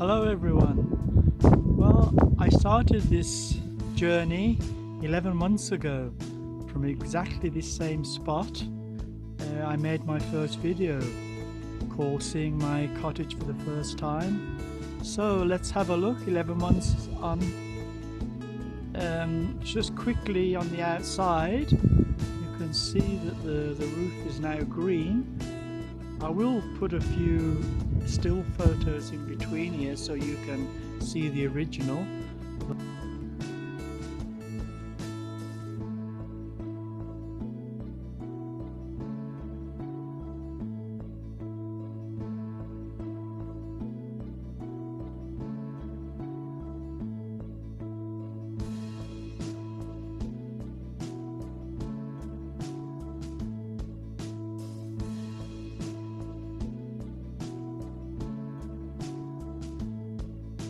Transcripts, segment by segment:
Hello everyone. Well, I started this journey 11 months ago from exactly this same spot. I made my first video called Seeing My Cottage for the First Time. So let's have a look. 11 months on. Just quickly on the outside, you can see that the roof is now green. I will put a few still photos in between here so you can see the original.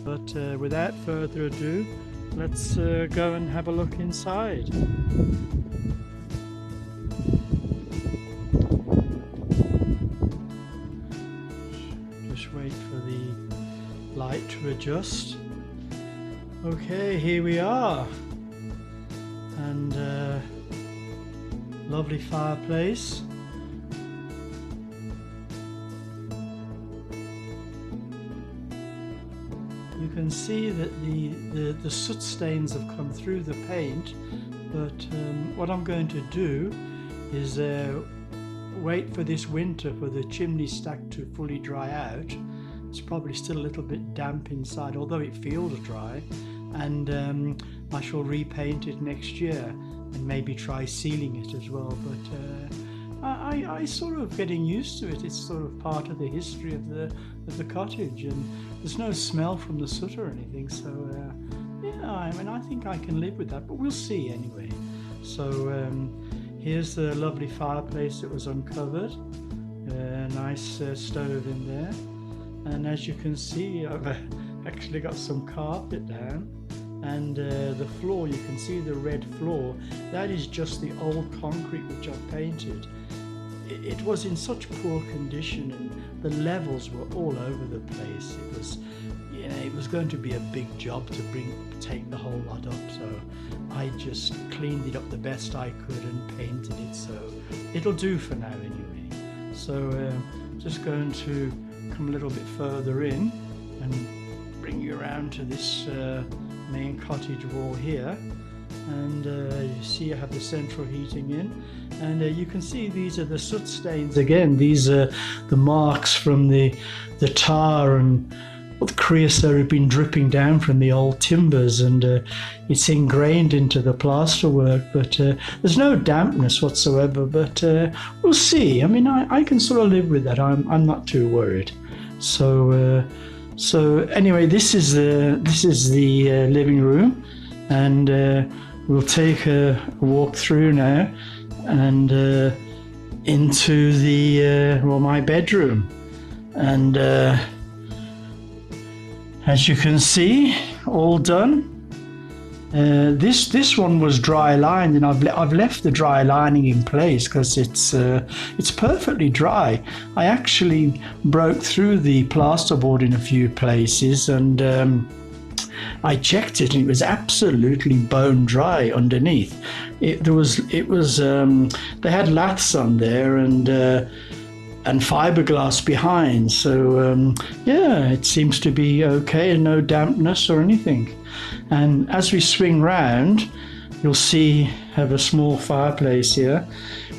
But without further ado, let's go and have a look inside. Just wait for the light to adjust. Okay, here we are. And lovely fireplace. You can see that the soot stains have come through the paint, but what I'm going to do is wait for this winter for the chimney stack to fully dry out. It's probably still a little bit damp inside, although it feels dry, and I shall repaint it next year and maybe try sealing it as well. But I sort of getting used to it. It's sort of part of the history of the cottage, and there's no smell from the soot or anything. So yeah, I mean, I think I can live with that, but we'll see anyway. So here's the lovely fireplace that was uncovered. A nice stove in there, and as you can see, I've actually got some carpet down. And the floor, you can see the red floor, that is just the old concrete which I've painted. It was in such poor condition, and the levels were all over the place. It was, you know, it was going to be a big job to take the whole lot up, so I just cleaned it up the best I could and painted it, so it'll do for now anyway. So just going to come a little bit further in and bring you around to this main cottage wall here, and you see I have the central heating in, and you can see these are the soot stains again. These are the marks from the tar and the creosote had been dripping down from the old timbers, and it's ingrained into the plasterwork, but there's no dampness whatsoever, but we'll see. I mean, I can sort of live with that. I'm not too worried. So anyway, this is the living room, and we'll take a walk through now and into the my bedroom. And as you can see, all done. This one was dry lined, and I've left the dry lining in place because it's perfectly dry. I actually broke through the plasterboard in a few places, and I checked it, and it was absolutely bone dry underneath. They had laths on there and fiberglass behind, so yeah, it seems to be okay, and no dampness or anything. And as we swing round, you'll see I have a small fireplace here,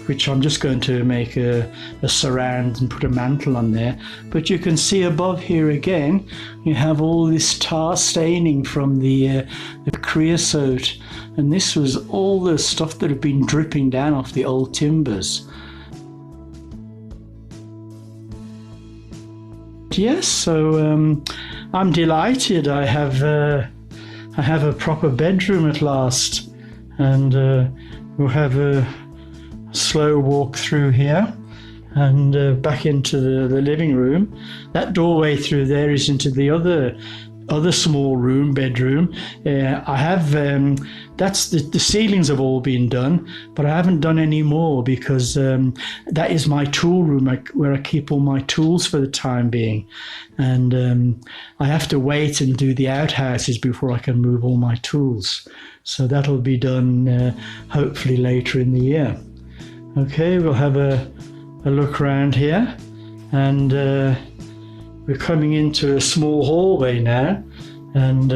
which I'm just going to make a surround and put a mantle on there. But you can see above here again, you have all this tar staining from the creosote, and this was all the stuff that had been dripping down off the old timbers. Yes, so I'm delighted. I have a proper bedroom at last, and we'll have a slow walk through here and back into the living room. That doorway through there is into the other other small room, bedroom. I have, that's the ceilings have all been done, but I haven't done any more because that is my tool room where I keep all my tools for the time being. And I have to wait and do the outhouses before I can move all my tools. So that'll be done hopefully later in the year. Okay, we'll have a look around here, and we're coming into a small hallway now, and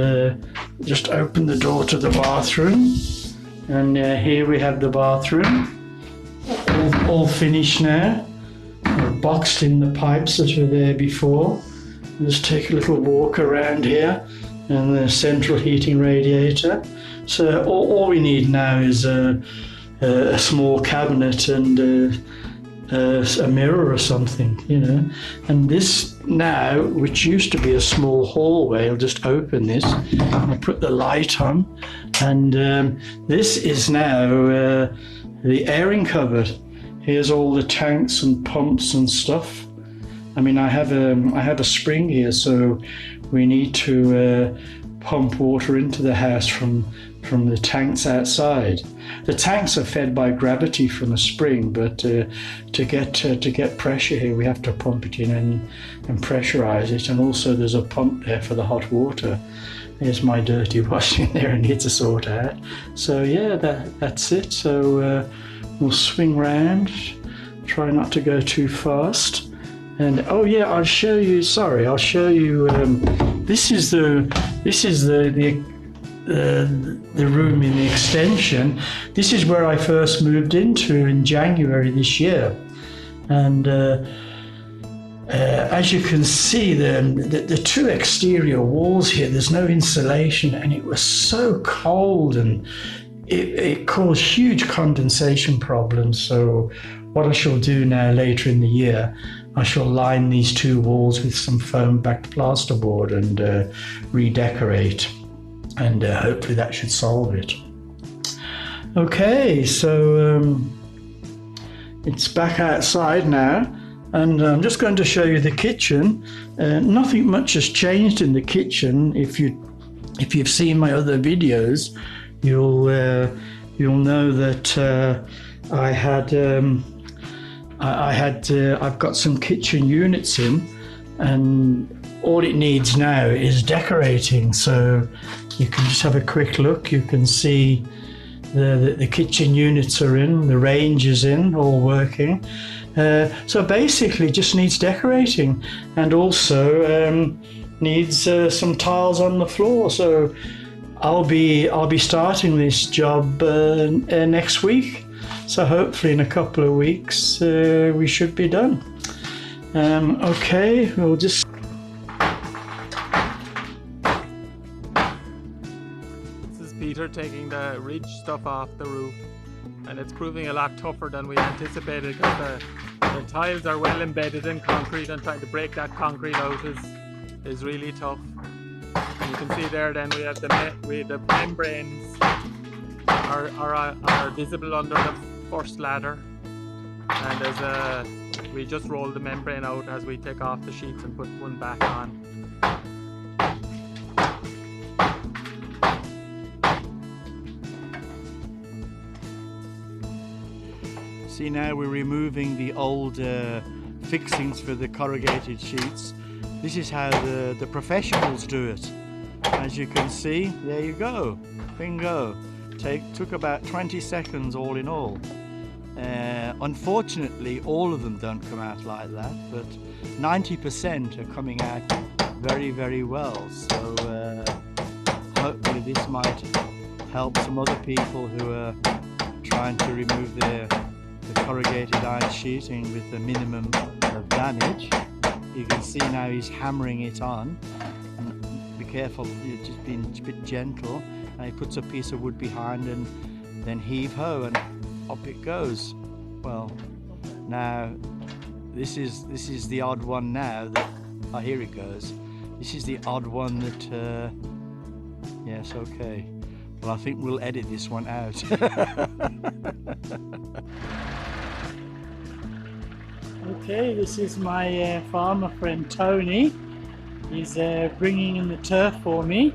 just open the door to the bathroom, and here we have the bathroom, all finished now, boxed in the pipes that were there before. Just take a little walk around here, and the central heating radiator. So all we need now is a small cabinet and a mirror or something, you know. And this now, which used to be a small hallway, I'll just open this, I'll put the light on, and this is now the airing cupboard. Here's all the tanks and pumps and stuff. I mean, I have a spring here, so we need to pump water into the house from the tanks outside. The tanks are fed by gravity from a spring, but to get pressure here, we have to pump it in and pressurize it. And also, there's a pump there for the hot water. There's my dirty washing there, I need to sort out. So yeah, that's it. So we'll swing round. Try not to go too fast. And oh yeah, I'll show you. Sorry, I'll show you. This is the room in the extension. This is where I first moved into in January this year, and as you can see, the two exterior walls here, there's no insulation, and it was so cold, and it caused huge condensation problems. So what I shall do now later in the year, I shall line these two walls with some foam-backed plasterboard and redecorate, and hopefully that should solve it. Okay, so it's back outside now, and I'm just going to show you the kitchen. Nothing much has changed in the kitchen. If you've seen my other videos, you'll know that I've got some kitchen units in, and all it needs now is decorating. So you can just have a quick look. You can see the kitchen units are in, the range is in, all working. So basically just needs decorating, and also needs some tiles on the floor. So I'll be starting this job next week. So hopefully in a couple of weeks we should be done. Okay, we'll just... This is Peter taking the ridge stuff off the roof, and it's proving a lot tougher than we anticipated because the tiles are well embedded in concrete, and trying to break that concrete out is really tough. And you can see there then we have the membranes are visible under the first ladder, and we just roll the membrane out as we take off the sheets and put one back on. See, now we're removing the old fixings for the corrugated sheets. This is how the professionals do it. As you can see, there you go, bingo. Took about 20 seconds all in all. Unfortunately, all of them don't come out like that, but 90% are coming out very, very well. So hopefully this might help some other people who are trying to remove the corrugated iron sheeting with the minimum of damage. You can see now he's hammering it on. Be careful, you're just being a bit gentle. And he puts a piece of wood behind, and then heave ho, and up it goes. Well, now this is the odd one now that, oh, here it goes. This is the odd one that yes, okay, well, I think we'll edit this one out. Okay, this is my farmer friend Tony, He's bringing in the turf for me,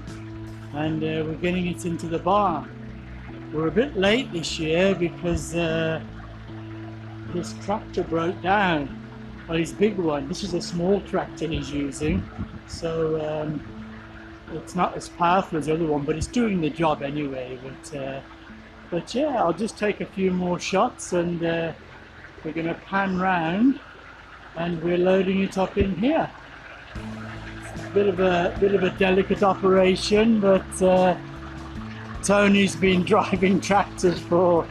and we're getting it into the barn. We're a bit late this year because his tractor broke down. Well, his big one. This is a small tractor he's using, so it's not as powerful as the other one, but it's doing the job anyway. But yeah, I'll just take a few more shots, and we're going to pan round, and we're loading it up in here. It's a bit of a delicate operation, but Tony's been driving tractors for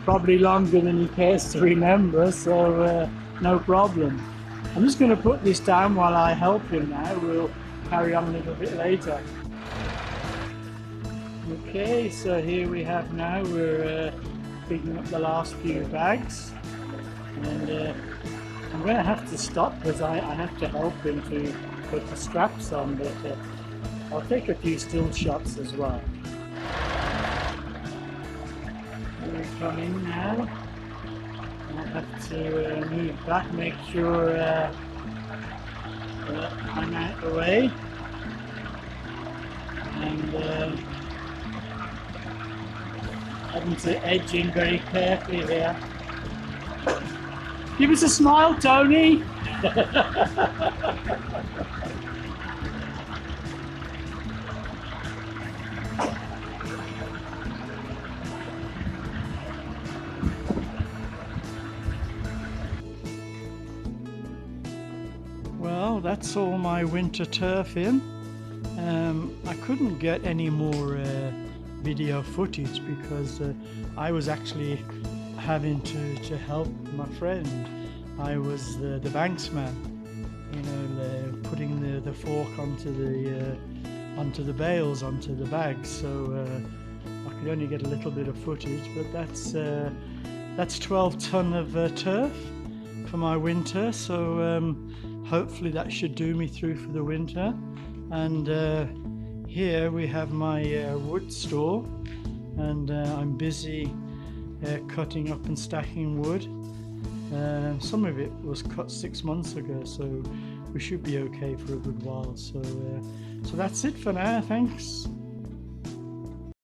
probably longer than he cares to remember, so no problem. I'm just going to put this down while I help him now. We'll carry on a little bit later. Okay, so here we have now, we're picking up the last few bags, and I'm going to have to stop because I have to help him to put the straps on, but I'll take a few still shots as well. Here we come in now. I have to move back, make sure I'm out the way, and having to edge in very carefully here. Give us a smile, Tony! Well, that's all my winter turf in. I couldn't get any more video footage because I was actually having to help my friend. I was the banksman, you know, putting the fork onto the bales, onto the bags. So I could only get a little bit of footage, but that's 12 ton of turf for my winter. So hopefully that should do me through for the winter. And here we have my wood store, and I'm busy cutting up and stacking wood. Some of it was cut 6 months ago, so we should be okay for a good while. So that's it for now. Thanks.